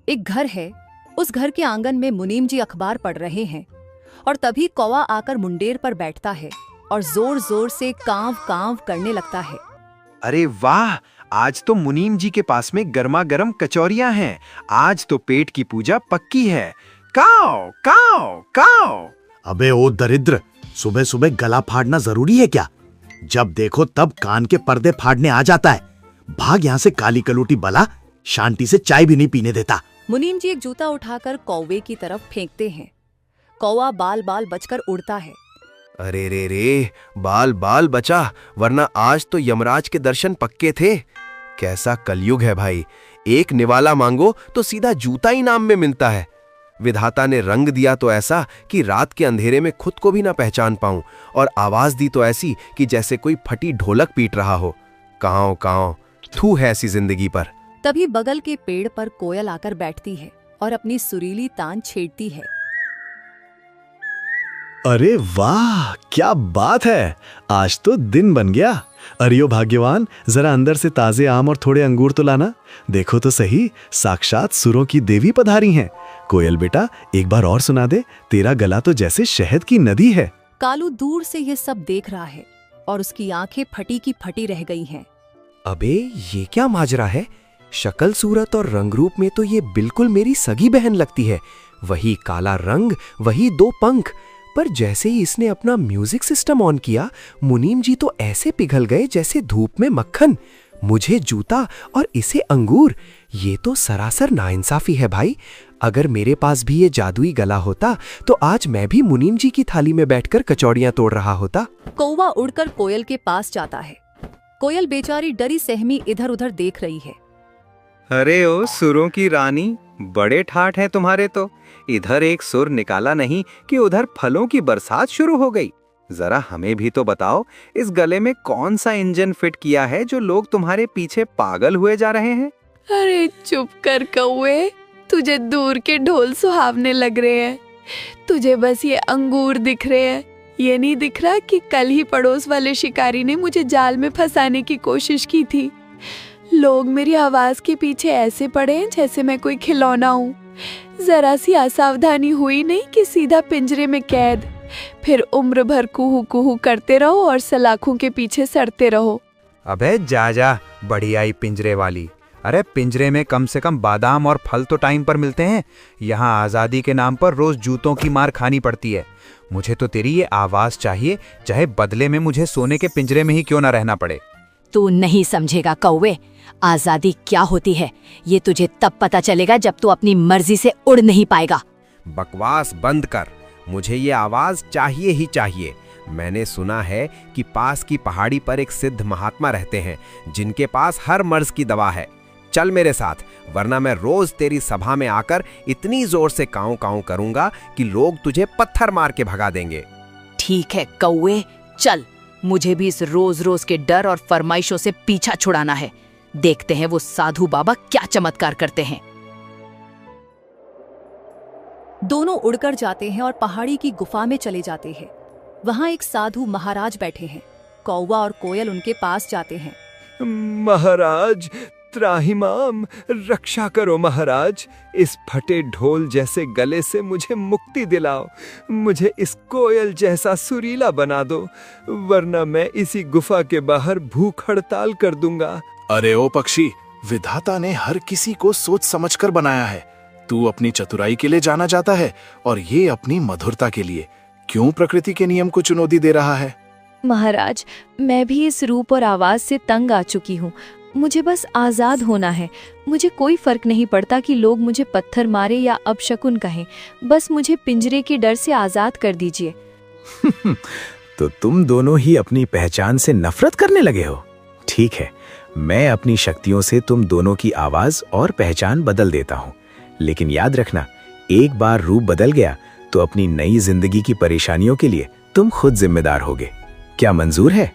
एक घर है। उस घर के आंगन में मुनीम जी अखबार पढ़ रहे हैं और तभी कौवा आकर मुंडेर पर बैठता है और जोर जोर से कांव कांव करने लगता है। अरे वाह, आज तो मुनीम जी के पास में गर्मा गर्म कचौरियां हैं। आज तो पेट की पूजा पक्की है। काओ काओ काओ। अबे ओ दरिद्र, सुबह सुबह गला फाड़ना जरूरी है क्या? जब देखो तब कान के पर्दे फाड़ने आ जाता है। भाग यहाँ से काली कलूटी बला, शांति से चाय भी नहीं पीने देता। मुनीम जी एक जूता उठाकर कौवे की तरफ फेंकते हैं। कौवा बाल बाल बचकर उड़ता है। अरे रे रे, बाल बाल बचा, वरना आज तो यमराज के दर्शन पक्के थे। कैसा कलयुग है भाई, एक निवाला मांगो तो सीधा जूता इनाम में मिलता है। विधाता ने रंग दिया तो ऐसा कि रात के अंधेरे में खुद को भी ना पहचान पाऊं, और आवाज दी तो ऐसी कि जैसे कोई फटी ढोलक पीट रहा हो। काओ काओ, थू है ऐसी जिंदगी पर। तभी बगल के पेड़ पर कोयल आकर बैठती है और अपनी सुरीली तान छेड़ती है। अरे वाह, क्या बात है, आज तो दिन बन गया। अरियो भाग्यवान, जरा अंदर से ताजे आम और थोड़े अंगूर तो लाना। देखो तो सही, साक्षात सुरों की देवी पधारी हैं। कोयल बेटा, एक बार और सुना दे, तेरा गला तो जैसे शहद की नदी है। कालू दूर से ये सब देख रहा है और उसकी आंखें फटी की फटी रह गई हैं। अबे ये क्या माजरा है? शक्ल सूरत और रंग रूप में तो ये बिल्कुल मेरी सगी बहन लगती है। वही काला रंग, वही दो पंख। पर जैसे ही इसने अपना म्यूजिक सिस्टम ऑन किया, मुनीम जी तो ऐसे पिघल गए जैसे धूप में मक्खन। मुझे जूता और इसे अंगूर, ये तो सरासर नाइंसाफी है भाई। अगर मेरे पास भी ये जादुई गला होता तो आज मैं भी मुनीम जी की थाली में बैठकर कचौड़ियां तोड़ रहा होता। कौवा उड़कर कोयल के पास जाता है। कोयल बेचारी डरी सहमी इधर उधर देख रही है। अरे ओ सुरों की रानी, बड़े ठाठ हैं तुम्हारे तो। इधर एक सुर निकाला नहीं कि उधर फलों की बरसात शुरू हो गई। जरा हमें भी तो बताओ, इस गले में कौन सा इंजन फिट किया है जो लोग तुम्हारे पीछे पागल हुए जा रहे हैं? अरे चुप कर कौवे, तुझे दूर के ढोल सुहावने लग रहे हैं। तुझे बस ये अंगूर दिख रहे हैं। ये नहीं दिख रहा कि कल ही पड़ोस वाले शिकारी ने मुझे जाल में फंसाने की कोशिश की थी। लोग मेरी आवाज के पीछे ऐसे पड़े हैं जैसे मैं कोई खिलौना हूँ। जरा सी असावधानी हुई नहीं कि सीधा पिंजरे में कैद। फिर उम्र भर कुहू कुहू करते रहो और सलाखों के पीछे सड़ते रहो। अबे जा बड़ी आई पिंजरे वाली। अरे पिंजरे में कम से कम बादाम और फल तो टाइम पर मिलते हैं। यहाँ आजादी के नाम पर रोज जूतों की मार खानी पड़ती है। मुझे तो तेरी ये आवाज चाहिए, चाहे बदले में मुझे सोने के पिंजरे में ही क्यों ना रहना पड़े। तू नहीं समझेगा कौवे, आजादी क्या होती है ये तुझे तब पता चलेगा जब तू अपनी मर्जी से उड़ नहीं पाएगा। बकवास बंद कर, मुझे ये आवाज चाहिए ही चाहिए। मैंने सुना है कि पास की पहाड़ी पर एक सिद्ध महात्मा रहते हैं जिनके पास हर मर्ज की दवा है। चल मेरे साथ, वरना मैं रोज तेरी सभा में आकर इतनी जोर से काऊ काऊ करूंगा कि लोग तुझे पत्थर मार के भगा देंगे। ठीक है कौवे, चल। मुझे भी इस रोज रोज के डर और फरमाइशों से पीछा छुड़ाना है। देखते हैं वो साधु बाबा क्या चमत्कार करते हैं। दोनों उड़कर जाते हैं और पहाड़ी की गुफा में चले जाते हैं। वहाँ एक साधु महाराज बैठे हैं। कौवा और कोयल उनके पास जाते हैं। महाराज, त्राहिमाम, रक्षा करो महाराज। इस फटे ढोल जैसे गले से मुझे मुक्ति दिलाओ। मुझे इस कोयल जैसा सुरीला बना दो, वरना मैं इसी गुफा के बाहर भूख हड़ताल कर दूंगा। अरे ओ पक्षी, विधाता ने हर किसी को सोच समझकर बनाया है। तू अपनी चतुराई के लिए जाना जाता है और ये अपनी मधुरता के लिए। क्यों प्रकृति के नियम को चुनौती दे रहा है? महाराज, मैं भी इस रूप और आवाज से तंग आ चुकी हूँ। मुझे बस आजाद होना है। मुझे कोई फर्क नहीं पड़ता कि लोग मुझे पत्थर मारे या अपशकुन कहें। बस मुझे पिंजरे के डर से आजाद कर दीजिए। तो तुम दोनों ही अपनी पहचान से नफरत करने लगे हो। ठीक है, मैं अपनी शक्तियों से तुम दोनों की आवाज और पहचान बदल देता हूँ। लेकिन याद रखना, एक बार रूप बदल गया तो अपनी नई जिंदगी की परेशानियों के लिए तुम खुद जिम्मेदार होगे। क्या मंजूर है?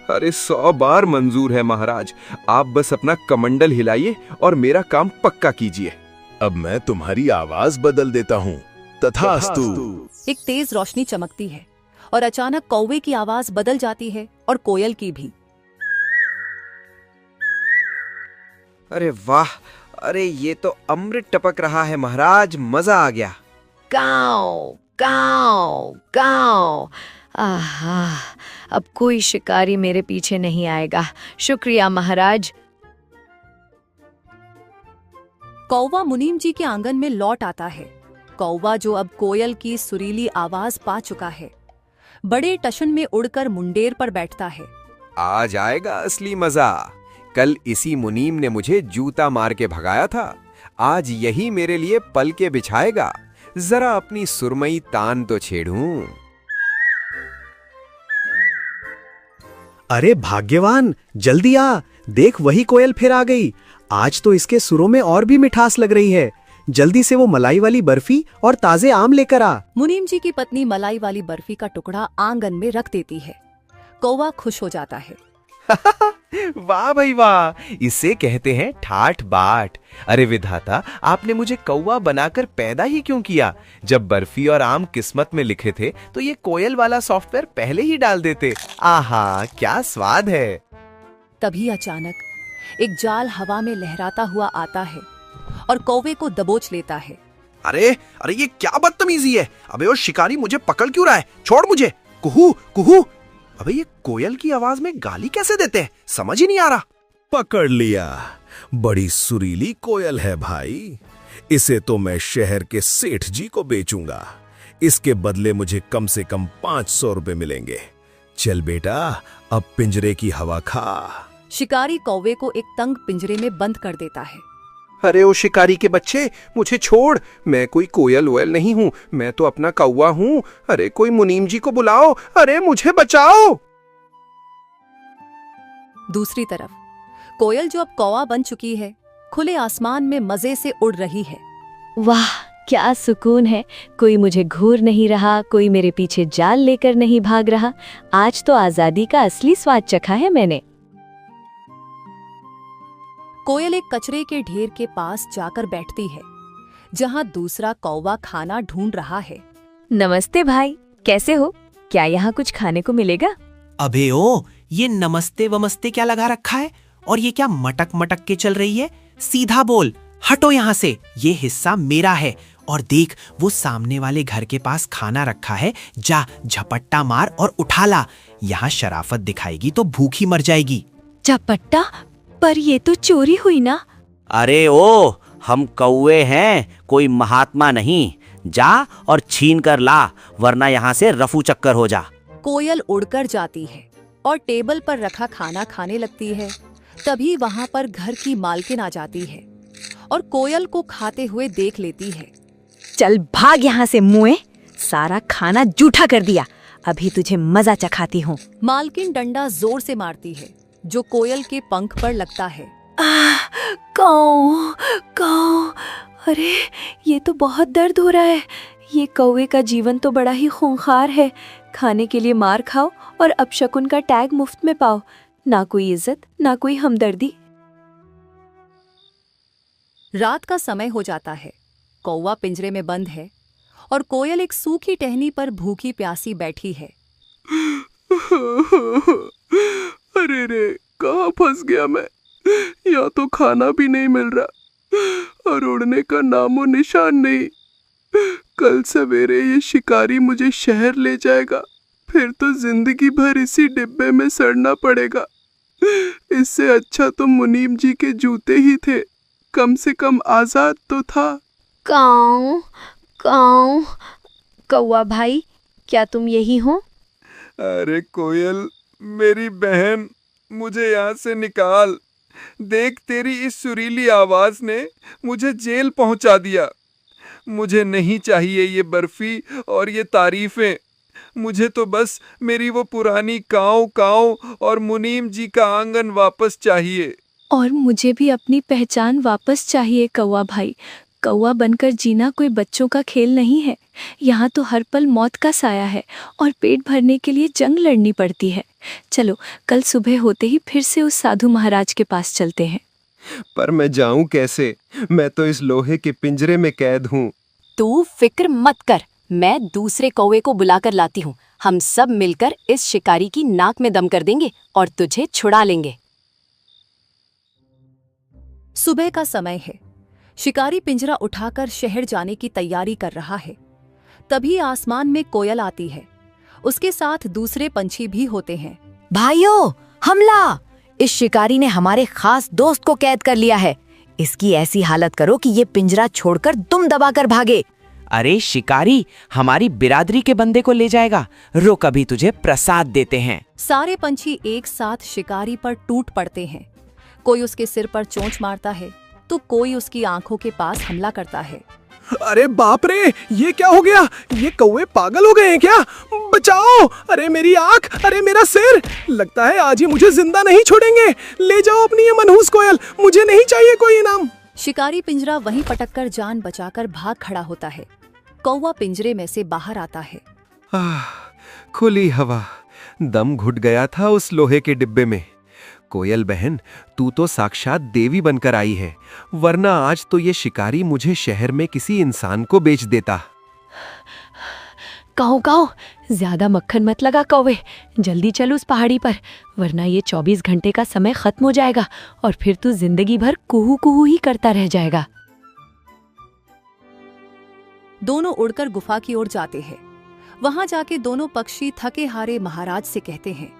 अरे 100 बार मंजूर है महाराज। आप बस अपना कमंडल हिलाइए और मेरा काम पक्का कीजिए। अब मैं तुम्हारी आवाज बदल देता हूँ। तथास्तु। एक तेज रोशनी चमकती है और अचानक कौवे की आवाज बदल जाती है और कोयल की भी। अरे वाह, अरे ये तो अमृत टपक रहा है महाराज, मजा आ गया। काऊ काऊ काऊ। आहा, अब कोई शिकारी मेरे पीछे नहीं आएगा। शुक्रिया महाराज। कौवा मुनीम जी के आंगन में लौट आता है। कौवा जो अब कोयल की सुरीली आवाज पा चुका है, बड़े टशन में उड़कर मुंडेर पर बैठता है। आज आएगा असली मजा। कल इसी मुनीम ने मुझे जूता मार के भगाया था, आज यही मेरे लिए पलके बिछाएगा। जरा अपनी सुरमई तान तो छेड़ूं। अरे भाग्यवान, जल्दी आ, देख वही कोयल फिर आ गई। आज तो इसके सुरों में और भी मिठास लग रही है। जल्दी से वो मलाई वाली बर्फी और ताजे आम लेकर आ। मुनीम जी की पत्नी मलाई वाली बर्फी का टुकड़ा आंगन में रख देती है। कौवा खुश हो जाता है। वाह भाई वाह, इसे कहते हैं ठाठ बाट। अरे विधाता, आपने मुझे कौवा बनाकर पैदा ही क्यों किया? जब बर्फी और आम किस्मत में लिखे थे तो ये कोयल वाला सॉफ्टवेयर पहले ही डाल देते। आहा, क्या स्वाद है। तभी अचानक एक जाल हवा में लहराता हुआ आता है और कौवे को दबोच लेता है। अरे अरे, ये क्या बदतमीजी है? अबे ओ शिकारी, मुझे पकड़ क्यों रहा है? छोड़ मुझे। कुहू कुहू। अबे ये कोयल की आवाज में गाली कैसे देते हैं, समझ ही नहीं आ रहा। पकड़ लिया। बड़ी सुरीली कोयल है भाई। इसे तो मैं शहर के सेठ जी को बेचूंगा। इसके बदले मुझे कम से कम 500 रुपए मिलेंगे। चल बेटा, अब पिंजरे की हवा खा। शिकारी कौवे को एक तंग पिंजरे में बंद कर देता है। अरे ओ शिकारी के बच्चे, मुझे छोड़। मैं कोई कोयल वोयल नहीं हूँ, मैं तो अपना कौवा हूँ। अरे कोई मुनीम जी को बुलाओ, अरे मुझे बचाओ। दूसरी तरफ कोयल जो अब कौवा बन चुकी है, खुले आसमान में मजे से उड़ रही है। वाह, क्या सुकून है। कोई मुझे घूर नहीं रहा, कोई मेरे पीछे जाल लेकर नहीं भाग रहा। आज तो आजादी का असली स्वाद चखा है मैंने। कोयल एक कचरे के ढेर के पास जाकर बैठती है, जहां दूसरा कौवा खाना ढूंढ रहा है। नमस्ते भाई, कैसे हो? क्या यहाँ कुछ खाने को मिलेगा? अबे ओ, ये नमस्ते वमस्ते क्या लगा रखा है? और ये क्या मटक मटक के चल रही है? सीधा बोल, हटो यहाँ से। ये हिस्सा मेरा है। और देख, वो सामने वाले घर के पास खाना रखा है, जा झपट्टा मार और उठा ला। यहाँ शराफत दिखाएगी तो भूखी मर जाएगी। झपट्टा? पर ये तो चोरी हुई ना। अरे ओ, हम कौवे हैं, कोई महात्मा नहीं। जा और छीन कर ला, वरना यहाँ से रफू चक्कर हो जा। कोयल उड़कर जाती है और टेबल पर रखा खाना खाने लगती है। तभी वहां पर घर की मालकिन आ जाती है और कोयल को खाते हुए देख लेती है। चल भाग यहाँ से मुए, सारा खाना जूठा कर दिया। अभी तुझे मजा चखाती हूँ। मालकिन डंडा जोर से मारती है, जो कोयल के पंख पर लगता है। काऊ काऊ। अरे ये तो बहुत दर्द हो रहा है। ये कौवे का जीवन तो बड़ा ही खूंखार है। खाने के लिए मार खाओ और अपशकुन का टैग मुफ्त में पाओ। ना कोई इज्जत, ना कोई हमदर्दी। रात का समय हो जाता है। कौवा पिंजरे में बंद है और कोयल एक सूखी टहनी पर भूखी प्यासी बैठी है। अरे रे, कहाँ फंस गया मैं? यहाँ तो खाना भी नहीं मिल रहा और उड़ने का नामो निशान नहीं। कल सवेरे ये शिकारी मुझे शहर ले जाएगा, फिर तो जिंदगी भर इसी डिब्बे में सड़ना पड़ेगा। इससे अच्छा तो मुनीम जी के जूते ही थे, कम से कम आजाद तो था। काऊ काऊ। कौवा भाई, क्या तुम यही हो? अरे कोयल, मेरी बहन, मुझे यहाँ से निकाल। देख, तेरी इस सुरीली आवाज ने मुझे जेल पहुंचा दिया। मुझे नहीं चाहिए ये बर्फी और ये तारीफें। मुझे तो बस मेरी वो पुरानी काऊ काऊ और मुनीम जी का आंगन वापस चाहिए। और मुझे भी अपनी पहचान वापस चाहिए कौवा भाई। कौवा बनकर जीना कोई बच्चों का खेल नहीं है। यहाँ तो हर पल मौत का साया है और पेट भरने के लिए जंग लड़नी पड़ती है। चलो, कल सुबह होते ही फिर से उस साधु महाराज के पास चलते हैं। पर मैं जाऊं कैसे? मैं तो इस लोहे के पिंजरे में कैद हूँ। तू फिक्र मत कर, मैं दूसरे कौवे को बुलाकर लाती हूँ। हम सब मिलकर इस शिकारी की नाक में दम कर देंगे और तुझे छुड़ा लेंगे। सुबह का समय है शिकारी पिंजरा उठाकर शहर जाने की तैयारी कर रहा है। तभी आसमान में कोयल आती है। उसके साथ दूसरे पंछी भी होते हैं। भाइयों, हमला! इस शिकारी ने हमारे खास दोस्त को कैद कर लिया है। इसकी ऐसी हालत करो कि ये पिंजरा छोड़कर दुम दबाकर भागे। अरे शिकारी, हमारी बिरादरी के बंदे को ले जाएगा। रुक, अभी तुझे प्रसाद देते हैं। सारे पंछी एक साथ शिकारी पर टूट पड़ते हैं। कोई उसके सिर पर चोंच मारता है तो कोई उसकी आंखों के पास हमला करता है। अरे बाप रे, ये क्या हो गया? ये कौवे पागल हो गए हैं क्या? बचाओ! अरे मेरी आंख, अरे मेरा सिर! लगता है आज ये मुझे जिंदा नहीं छोड़ेंगे। ले जाओ अपनी ये मनहूस कोयल, मुझे नहीं चाहिए कोई इनाम। शिकारी पिंजरा वहीं पटककर जान बचाकर भाग खड़ा होता है। कौवा पिंजरे में से बाहर आता है। खुली हवा, दम घुट गया था उस लोहे के डिब्बे में। कोयल बहन, तू तो साक्षात देवी बनकर आई है, वरना आज तो ये शिकारी मुझे शहर में किसी इंसान को बेच देता। काऊ काऊ, ज्यादा मक्खन मत लगा कौवे, जल्दी चल उस पहाड़ी पर, वरना ये 24 घंटे का समय खत्म हो जाएगा और फिर तू जिंदगी भर कुहू कुहू ही करता रह जाएगा। दोनों उड़कर गुफा की ओर जाते हैं। वहां जाके दोनों पक्षी थके हारे महाराज से कहते हैं,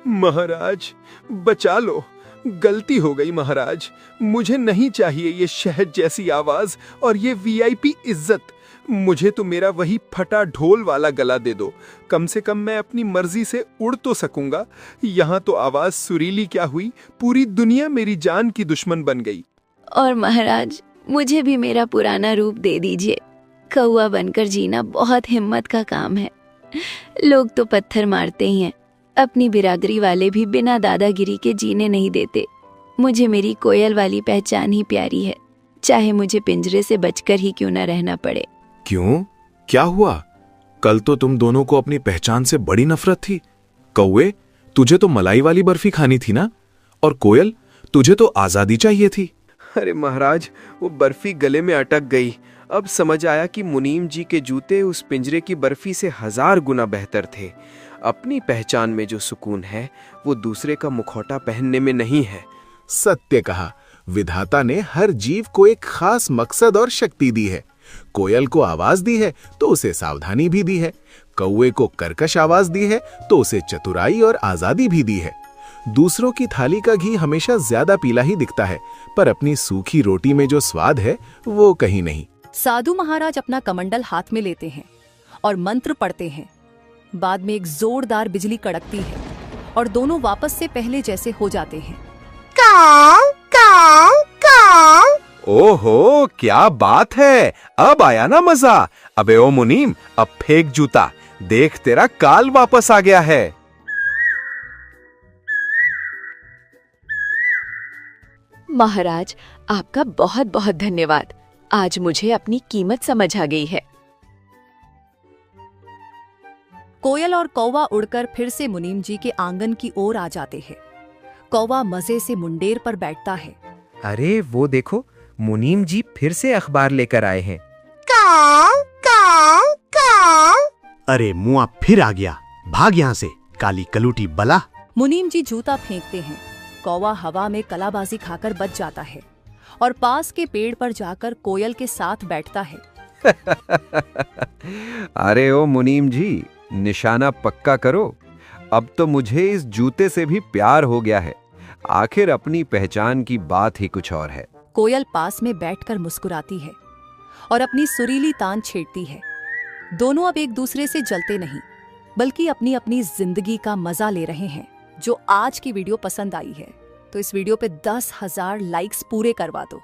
महाराज बचा लो, गलती हो गई महाराज। मुझे नहीं चाहिए ये शहद जैसी आवाज और ये वीआईपी इज्जत। मुझे तो मेरा वही फटा ढोल वाला गला दे दो, कम से कम मैं अपनी मर्जी से उड़ तो सकूंगा। यहाँ तो आवाज सुरीली क्या हुई, पूरी दुनिया मेरी जान की दुश्मन बन गई। और महाराज, मुझे भी मेरा पुराना रूप दे दीजिए। कौवा बनकर जीना बहुत हिम्मत का काम है। लोग तो पत्थर मारते ही हैं, अपनी बिरादरी वाले भी बिना दादागिरी के जीने नहीं देते। मुझे मेरी कोयल वाली पहचान ही प्यारी है, चाहे मुझे पिंजरे से बचकर ही क्यों न रहना पड़े। क्यों? क्या हुआ? कल तो तुम दोनों को अपनी पहचान से बड़ी नफरत थी। कौवे, तुझे तो मलाई वाली बर्फी खानी थी ना? और कोयल, तुझे तो आजादी चाहिए थी। अरे महाराज, वो बर्फी गले में अटक गई। अब समझ आया कि मुनीम जी के जूते उस पिंजरे की बर्फी से 1000 गुना बेहतर थे। अपनी पहचान में जो सुकून है वो दूसरे का मुखौटा पहनने में नहीं है। सत्य कहा। विधाता ने हर जीव को एक खास मकसद और शक्ति दी है। कोयल को आवाज दी है तो उसे सावधानी भी दी है। कौवे को कर्कश आवाज दी है तो उसे चतुराई और आजादी भी दी है। दूसरों की थाली का घी हमेशा ज्यादा पीला ही दिखता है, पर अपनी सूखी रोटी में जो स्वाद है वो कहीं नहीं। साधु महाराज अपना कमंडल हाथ में लेते हैं और मंत्र पढ़ते हैं। बाद में एक जोरदार बिजली कड़कती है और दोनों वापस से पहले जैसे हो जाते हैं। काऊ काऊ काऊ। ओहो, क्या बात है! अब आया ना मजा। अबे ओ मुनीम, अब फेंक जूता, देख तेरा काल वापस आ गया है। महाराज, आपका बहुत बहुत धन्यवाद। आज मुझे अपनी कीमत समझ आ गई है। कोयल और कौवा उड़कर फिर से मुनीम जी के आंगन की ओर आ जाते हैं। कौवा मजे से मुंडेर पर बैठता है। अरे वो देखो, मुनीम जी फिर से अखबार लेकर आए हैं। काऊ काऊ काऊ। अरे मुआ फिर आ गया, भाग यहाँ से, काली कलूटी बला। मुनीम जी जूता फेंकते हैं। कौवा हवा में कलाबाजी खाकर बच जाता है और पास के पेड़ पर जाकर कोयल के साथ बैठता है। अरे ओ मुनीम जी, निशाना पक्का करो। अब तो मुझे इस जूते से भी प्यार हो गया है। आखिर अपनी पहचान की बात ही कुछ और है। कोयल पास में बैठकर मुस्कुराती है और अपनी सुरीली तान छेड़ती है। दोनों अब एक दूसरे से जलते नहीं, बल्कि अपनी अपनी जिंदगी का मजा ले रहे हैं। जो आज की वीडियो पसंद आई है तो इस वीडियो पे 10,000 लाइक्स पूरे करवा दो।